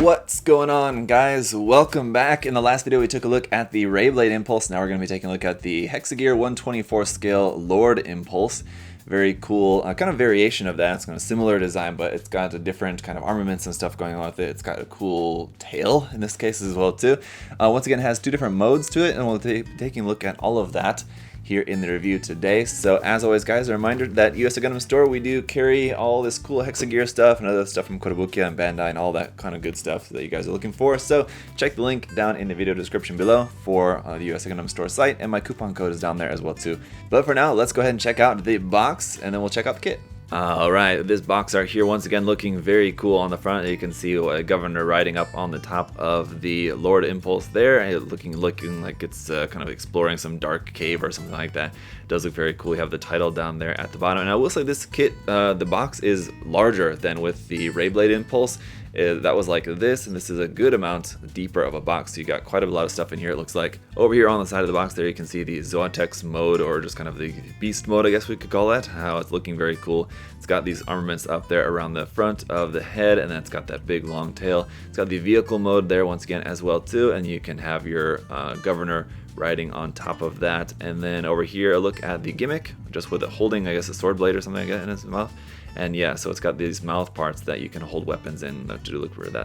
What's going on, guys? Welcome back. In the last video we took a look at the Ray Blade Impulse. Now we're going to be taking a look at the Hexa 124 scale Lord Impulse. Very cool kind of variation of that. It's kind of similar design, but it's got a different kind of armaments and stuff going on with it. It's got a cool tail in this case as well too. Once again, it has two different modes to it, and we'll be taking a look at all of that here in the review today. So as always, guys, a reminder that US Gundam Store, we do carry all this cool Hexa stuff and other stuff from Kotobukiya and Bandai and all that kind of good stuff that you guys are looking for. So check the link down in the video description below for the US Gundam Store site, and my coupon code is down there as well too. But for now, let's go ahead and check out the box, and then we'll check out the kit. Alright, this box art here once again looking very cool on the front. You can see a governor riding up on the top of the Lord Impulse there, and looking like it's kind of exploring some dark cave or something like that. It does look very cool. You have the title down there at the bottom, and I will say this kit, the box is larger than with the Ray Blade Impulse. That was like this, and this is a good amount deeper of a box, so you got quite a lot of stuff in here. It looks like over here on the side of the box there you can see the Zoatex mode, or just kind of the beast mode, I guess we could call that. How it's looking very cool. It's got these armaments up there around the front of the head, and then it's got that big long tail. It's got the vehicle mode there once again as well too, and you can have your governor riding on top of that. And then over here a look at the gimmick, just with it holding, I guess, a sword blade or something like that in its mouth. And yeah, so it's got these mouth parts that you can hold weapons in. That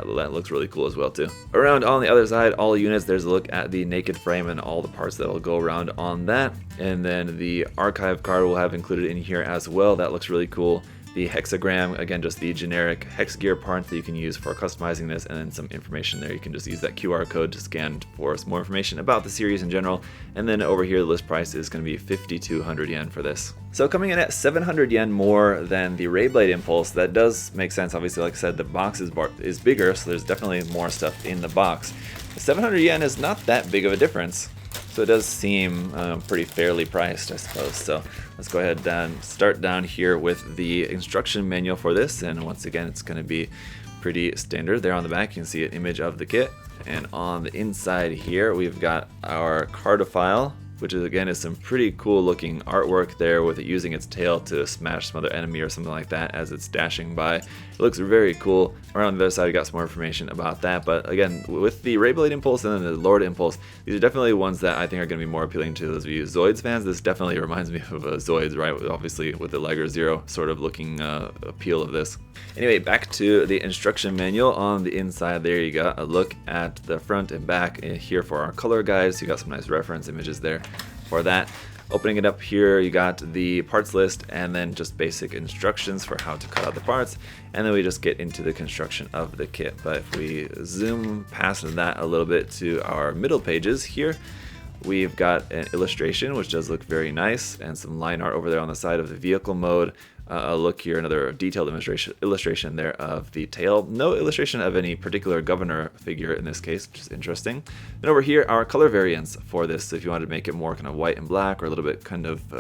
looks really cool as well too. Around on the other side, all units, there's a look at the naked frame and all the parts that will go around on that. And then the archive card we'll have included in here as well. That looks really cool. The hexagram, again, just the generic Hexa parts that you can use for customizing this, and then some information there. You can just use that QR code to scan for some more information about the series in general. And then over here, the list price is going to be 5,200 yen for this. So coming in at 700 yen more than the Ray Blade Impulse. That does make sense. Obviously, like I said, the box is bigger, so there's definitely more stuff in the box. 700 yen is not that big of a difference. So it does seem pretty fairly priced, I suppose. So let's go ahead and start down here with the instruction manual for this. And once again, it's going to be pretty standard. There on the back, you can see an image of the kit. And on the inside here, we've got our cardifile, which is, again, is some pretty cool looking artwork there with it using its tail to smash some other enemy or something like that as it's dashing by. It looks very cool. Around the other side, we got some more information about that. But again, with the Ray Blade Impulse and then the Lord Impulse, these are definitely ones that I think are going to be more appealing to those of you Zoids fans. This definitely reminds me of Zoids, right? Obviously with the Liger Zero sort of looking appeal of this. Anyway, back to the instruction manual. On the inside there, you got a look at the front and back here for our color guides. You got some nice reference images there for that. Opening it up here, you got the parts list and then just basic instructions for how to cut out the parts, and then we just get into the construction of the kit. But if we zoom past that a little bit to our middle pages here, we've got an illustration which does look very nice, and some line art over there on the side of the vehicle mode. A look here, another detailed illustration there of the tail. No illustration of any particular governor figure in this case, which is interesting. Then over here, our color variants for this. So if you wanted to make it more kind of white and black, or a little bit kind of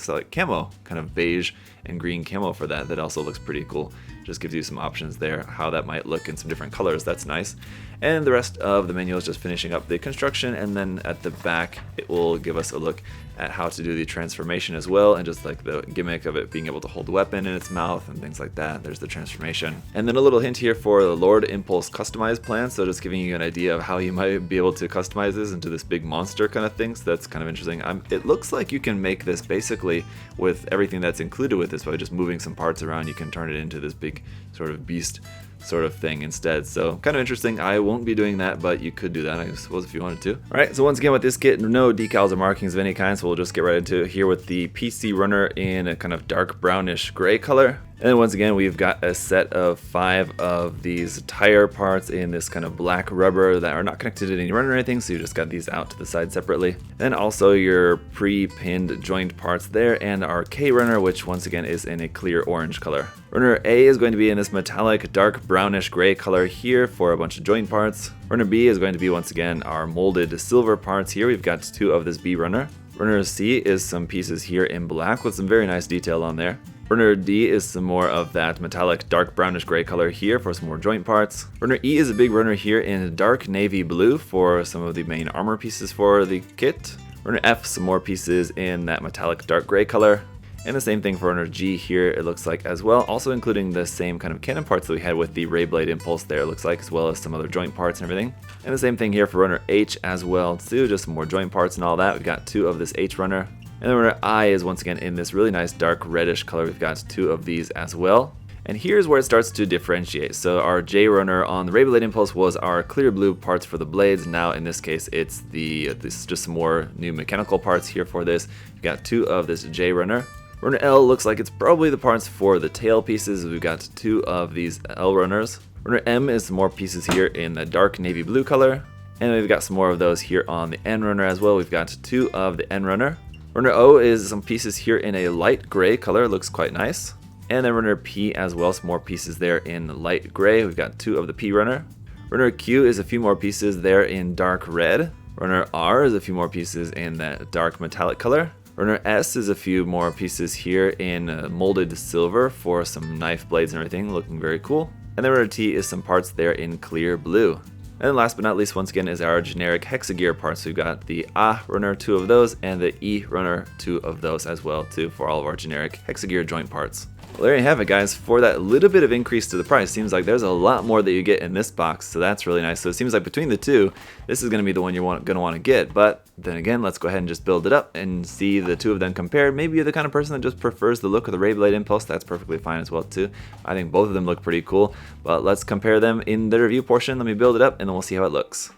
like camo, kind of beige and green camo for that, that also looks pretty cool. Just gives you some options there, how that might look in some different colors. That's nice. And the rest of the manual is just finishing up the construction, and then at the back it will give us a look at how to do the transformation as well, and just like the gimmick of it being able to hold the weapon in its mouth and things like that. There's the transformation. And then a little hint here for the Lord Impulse customized plan, so just giving you an idea of how you might be able to customize this into this big monster kind of thing. So that's kind of interesting. It looks like you can make this basically with everything that's included with this by just moving some parts around. You can turn it into this big sort of beast sort of thing instead. So kind of interesting. I won't be doing that, but you could do that, I suppose, if you wanted to. Alright, so once again with this kit, no decals or markings of any kind, so we'll just get right into it here with the PC runner in a kind of dark brownish gray color. And then once again, we've got a set of 5 of these tire parts in this kind of black rubber that are not connected to any runner or anything, so you just got these out to the side separately. And also your pre-pinned joint parts there, and our K runner, which once again is in a clear orange color. Runner A is going to be in this metallic dark brownish gray color here for a bunch of joint parts. Runner B is going to be once again our molded silver parts here. We've got 2 of this B runner. Runner C is some pieces here in black with some very nice detail on there. Runner D is some more of that metallic dark brownish gray color here for some more joint parts. Runner E is a big runner here in dark navy blue for some of the main armor pieces for the kit. Runner F, some more pieces in that metallic dark gray color. And the same thing for runner G here, it looks like as well, also including the same kind of cannon parts that we had with the Ray Blade Impulse there, it looks like, as well as some other joint parts and everything. And the same thing here for runner H as well too, just some more joint parts and all that. We've got 2 of this H runner. And then runner I is once again in this really nice dark reddish color. We've got 2 of these as well. And here's where it starts to differentiate. So our J runner on the Ray Blade Impulse was our clear blue parts for the blades. Now in this case, it's this is just some more new mechanical parts here for this. We've got 2 of this J runner. Runner L looks like it's probably the parts for the tail pieces. We've got 2 of these L runners. Runner M is some more pieces here in the dark navy blue color. And we've got some more of those here on the N runner as well. We've got 2 of the N runner. Runner O is some pieces here in a light gray color. Looks quite nice. And then runner P as well, some more pieces there in light gray. We've got 2 of the P runner. Runner Q is a few more pieces there in dark red. Runner R is a few more pieces in that dark metallic color. Runner S is a few more pieces here in molded silver for some knife blades and everything, looking very cool. And then runner T is some parts there in clear blue. And then last but not least, once again, is our generic Hexagear parts. We've got the A runner, 2 of those, and the E runner, 2 of those as well too, for all of our generic Hexagear joint parts. Well, there you have it, guys. For that little bit of increase to the price, seems like there's a lot more that you get in this box, so that's really nice. So it seems like between the 2, this is going to be the one you're going to want to get. But then again, let's go ahead and just build it up and see the 2 of them compared. Maybe you're the kind of person that just prefers the look of the Ray Blade Impulse. That's perfectly fine as well too. I think both of them look pretty cool, but let's compare them in the review portion. Let me build it up, and then we'll see how it looks.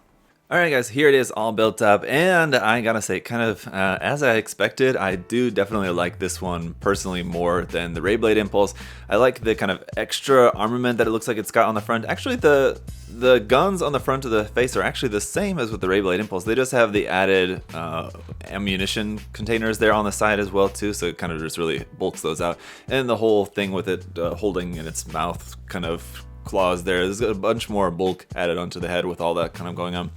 Alright guys, here it is all built up, and I gotta say, kind of as I expected, I do definitely like this one personally more than the Ray Blade Impulse. I like the kind of extra armament that it looks like it's got on the front. Actually, the guns on the front of the face are actually the same as with the Ray Blade Impulse. They just have the added ammunition containers there on the side as well too, so it kind of just really bulks those out. And the whole thing with it holding in its mouth kind of claws there, there's a bunch more bulk added onto the head with all that kind of going on.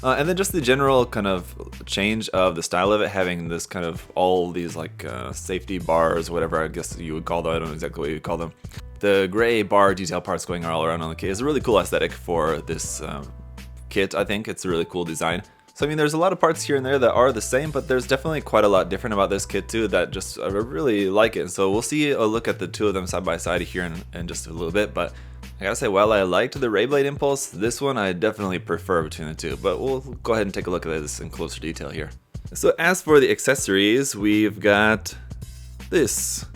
And then just the general kind of change of the style of it, having this kind of all these like safety bars, whatever I guess you would call them. I don't know exactly what you would call them. The gray bar detail parts going all around on the kit is a really cool aesthetic for this kit. I think it's a really cool design. So I mean, there's a lot of parts here and there that are the same, but there's definitely quite a lot different about this kit too that just I really like it. So we'll see a look at the 2 of them side by side here in just a little bit, but I gotta say, while I liked the Ray Blade Impulse, this one I definitely prefer between the 2, but we'll go ahead and take a look at this in closer detail here. So as for the accessories, we've got this,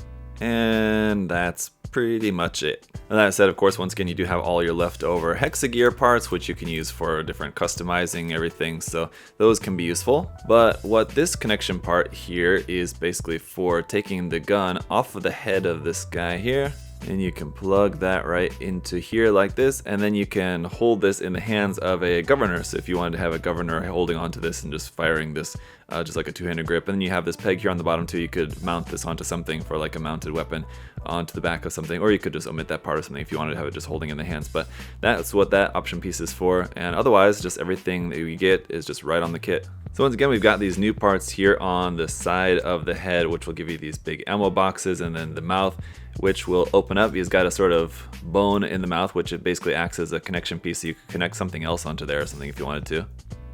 and that's pretty much it. And that said, of course, once again, you do have all your leftover Hexagear parts, which you can use for different customizing everything, so those can be useful. But what this connection part here is basically for taking the gun off of the head of this guy here. And you can plug that right into here like this, and then you can hold this in the hands of a governor. So if you wanted to have a governor holding onto this and just firing this just like a 2-handed grip, and then you have this peg here on the bottom too, you could mount this onto something for like a mounted weapon onto the back of something, or you could just omit that part of something if you wanted to have it just holding in the hands. But that's what that option piece is for, and otherwise just everything that you get is just right on the kit. So once again, we've got these new parts here on the side of the head, which will give you these big ammo boxes, and then the mouth, which will open up. He's got a sort of bone in the mouth, which it basically acts as a connection piece, so you could connect something else onto there or something if you wanted to.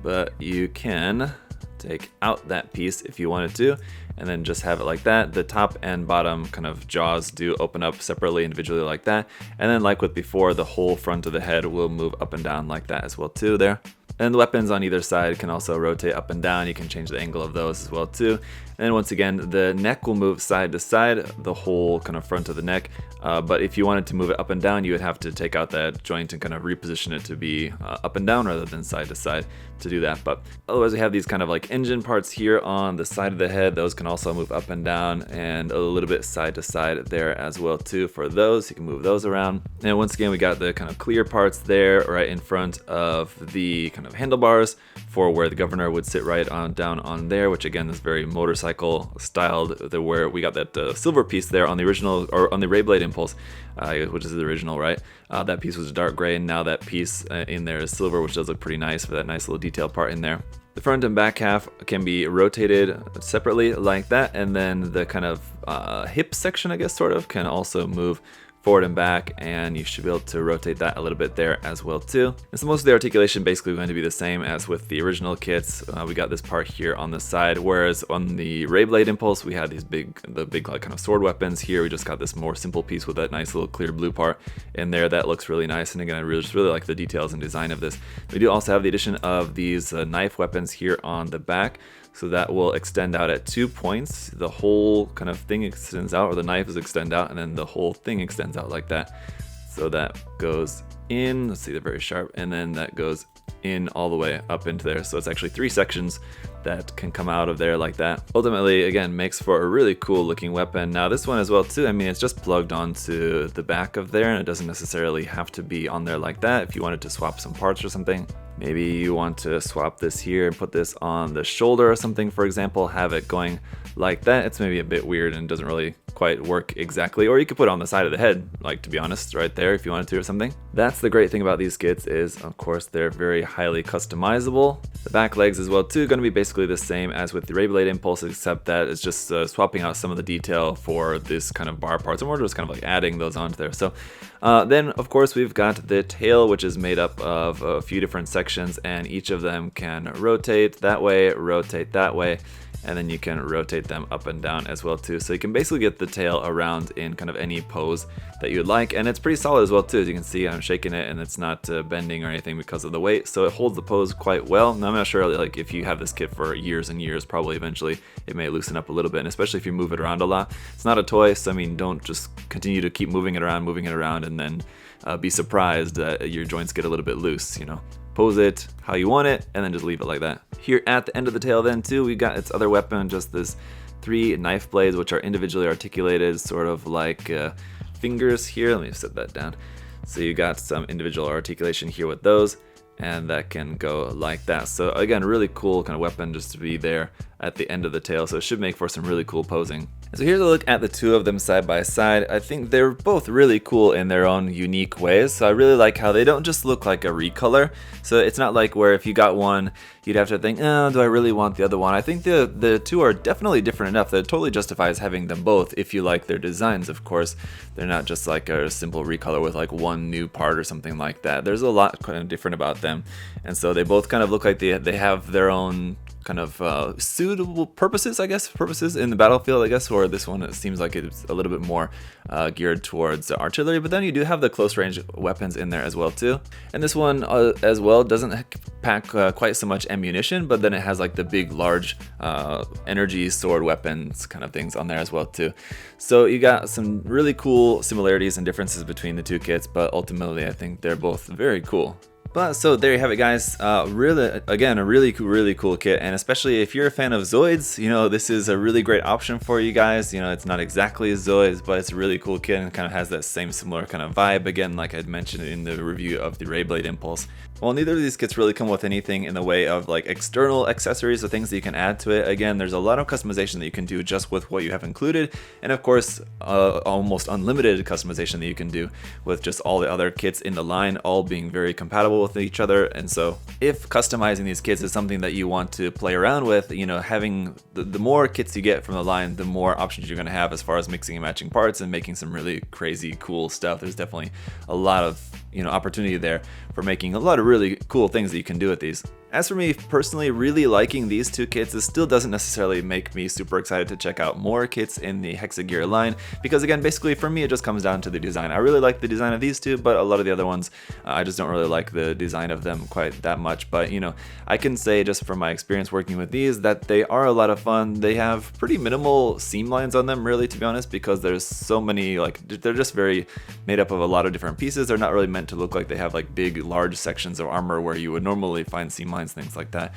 But you can take out that piece if you wanted to, and then just have it like that. The top and bottom kind of jaws do open up separately, individually like that. And then like with before, the whole front of the head will move up and down like that as well too there. And the weapons on either side can also rotate up and down. You can change the angle of those as well too. And then once again, the neck will move side to side, the whole kind of front of the neck. But if you wanted to move it up and down, you would have to take out that joint and kind of reposition it to be up and down rather than side to side to do that. But otherwise, we have these kind of like engine parts here on the side of the head. Those can also move up and down and a little bit side to side there as well too for those. You can move those around. And once again, we got the kind of clear parts there right in front of the kind of handlebars for where the governor would sit right on down on there, which again is very motorcycle styled, where we got that silver piece there on the original, or on the Ray Blade Impulse, which is the original, right? That piece was dark gray, and now that piece in there is silver, which does look pretty nice for that nice little detail part in there. The front and back half can be rotated separately like that, and then the kind of hip section, I guess, sort of, can also move forward and back, and you should be able to rotate that a little bit there as well too. And so most of the articulation basically going to be the same as with the original kits. We got this part here on the side, whereas on the Ray Blade Impulse we had these big like kind of sword weapons. Here we just got this more simple piece with that nice little clear blue part in there. That looks really nice, and again, I just really like the details and design of this. We do also have the addition of these knife weapons here on the back. So that will extend out at 2 points. The whole kind of thing extends out, or the knife is extend out, and then the whole thing extends out like that. So that goes in, let's see, they're very sharp, and then that goes in all the way up into there. So it's actually 3 sections that can come out of there like that. Ultimately, again, makes for a really cool looking weapon. Now this one as well too, I mean, it's just plugged onto the back of there, and it doesn't necessarily have to be on there like that. If you wanted to swap some parts or something, maybe you want to swap this here and put this on the shoulder or something, for example, have it going like that. It's maybe a bit weird and doesn't really quite work exactly. Or you could put it on the side of the head, like, to be honest, right there if you wanted to or something. That's the great thing about these kits is, of course, they're very highly customizable. The back legs as well too, going to be basically the same as with the Ray Blade Impulse, except that it's just swapping out some of the detail for this kind of bar parts, and we're just kind of like adding those onto there. So then of course we've got the tail, which is made up of a few different sections, and each of them can rotate that way, and then you can rotate them up and down as well too. So you can basically get the tail around in kind of any pose that you'd like, and it's pretty solid as well too. As you can see, I'm shaking it and it's not bending or anything because of the weight, so it holds the pose quite well. Now I'm not sure, like, if you have this kit for years and years, probably eventually it may loosen up a little bit, and especially if you move it around a lot. It's not a toy, so I mean, don't just continue to keep moving it around and then be surprised that your joints get a little bit loose, you know. Pose it how you want it, and then just leave it like that. Here at the end of the tail then too, we got its other weapon, just this 3 knife blades, which are individually articulated, sort of like fingers here. Let me set that down. So you got some individual articulation here with those, and that can go like that. So again, really cool kind of weapon just to be there at the end of the tail, so it should make for some really cool posing. So here's a look at the two of them side by side. I think they're both really cool in their own unique ways. So I really like how they don't just look like a recolor. So it's not like where if you got one, you'd have to think, oh, do I really want the other one? I think the two are definitely different enough that it totally justifies having them both if you like their designs, of course. They're not just like a simple recolor with like one new part or something like that. There's a lot kind of different about them. And so they both kind of look like they have their own kind of suitable purposes in the battlefield, I guess, or this one, it seems like it's a little bit more geared towards artillery, but then you do have the close range weapons in there as well too. And this one as well doesn't pack quite so much ammunition, but then it has like the big large energy sword weapons kind of things on there as well too. So you got some really cool similarities and differences between the two kits, but ultimately I think they're both very cool. But so there you have it, guys. Really, again, a really cool kit, and especially if you're a fan of Zoids, you know, this is a really great option for you guys. You know, it's not exactly Zoids, but it's a really cool kit and kind of has that same similar kind of vibe. Again, like I'd mentioned in the review of the Ray Blade Impulse. Well, neither of these kits really come with anything in the way of like external accessories or things that you can add to it. Again, there's a lot of customization that you can do just with what you have included, and of course, almost unlimited customization that you can do with just all the other kits in the line, all being very compatible with each other. And so if customizing these kits is something that you want to play around with, you know, having the more kits you get from the line, the more options you're going to have as far as mixing and matching parts and making some really crazy cool stuff. There's definitely a lot of, you know, opportunity there for making a lot of really cool things that you can do with these. As for me personally, really liking these two kits, this still doesn't necessarily make me super excited to check out more kits in the Hexa gear line, because again, basically for me it just comes down to the design. I really like the design of these two, but a lot of the other ones, I just don't really like the design of them quite that much. But you know, I can say just from my experience working with these that they are a lot of fun. They have pretty minimal seam lines on them, really, to be honest, because there's so many, like, they're just very made up of a lot of different pieces. They're not really meant to look like they have like big large sections of armor where you would normally find seam lines, things like that.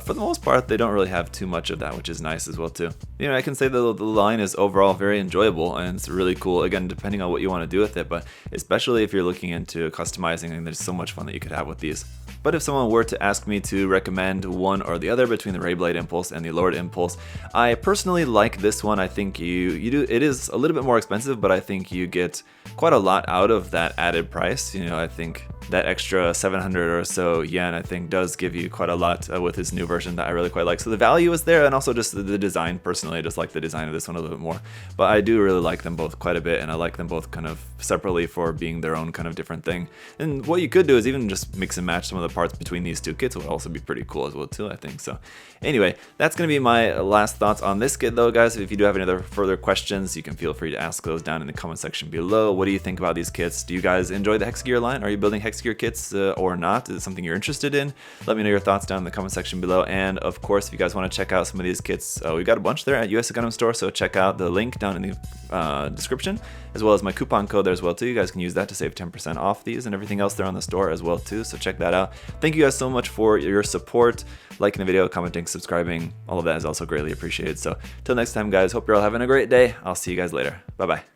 For the most part, they don't really have too much of that, which is nice as well too. You know, I can say that the line is overall very enjoyable and it's really cool, again, depending on what you want to do with it, but especially if you're looking into customizing, and there's so much fun that you could have with these. But if someone were to ask me to recommend one or the other between the Ray Blade Impulse and the Lord Impulse, I personally like this one. I think it is a little bit more expensive, but I think you get quite a lot out of that added price. You know, I think that extra 700 or so yen, I think, does give you quite a lot with his new version that I really quite like. So the value is there, and also just the design. Personally, I just like the design of this one a little bit more. But I do really like them both quite a bit, and I like them both kind of separately for being their own kind of different thing. And what you could do is even just mix and match some of the parts between these two kits would also be pretty cool as well too, I think. So anyway, that's going to be my last thoughts on this kit though, guys. If you do have any other further questions, you can feel free to ask those down in the comment section below. What do you think about these kits? Do you guys enjoy the Hexagear line? Are you building Hexagear kits or not? Is it something you're interested in? Let me know your thoughts down in the comment section below. And of course, if you guys want to check out some of these kits, we've got a bunch there at US Gundam Store, so check out the link down in the description, as well as my coupon code there as well too. You guys can use that to save 10% off these and everything else there on the store as well too, so check that out. Thank you guys so much for your support. Liking the video, commenting, subscribing, all of that is also greatly appreciated. So till next time, guys, hope you're all having a great day. I'll see you guys later. Bye bye.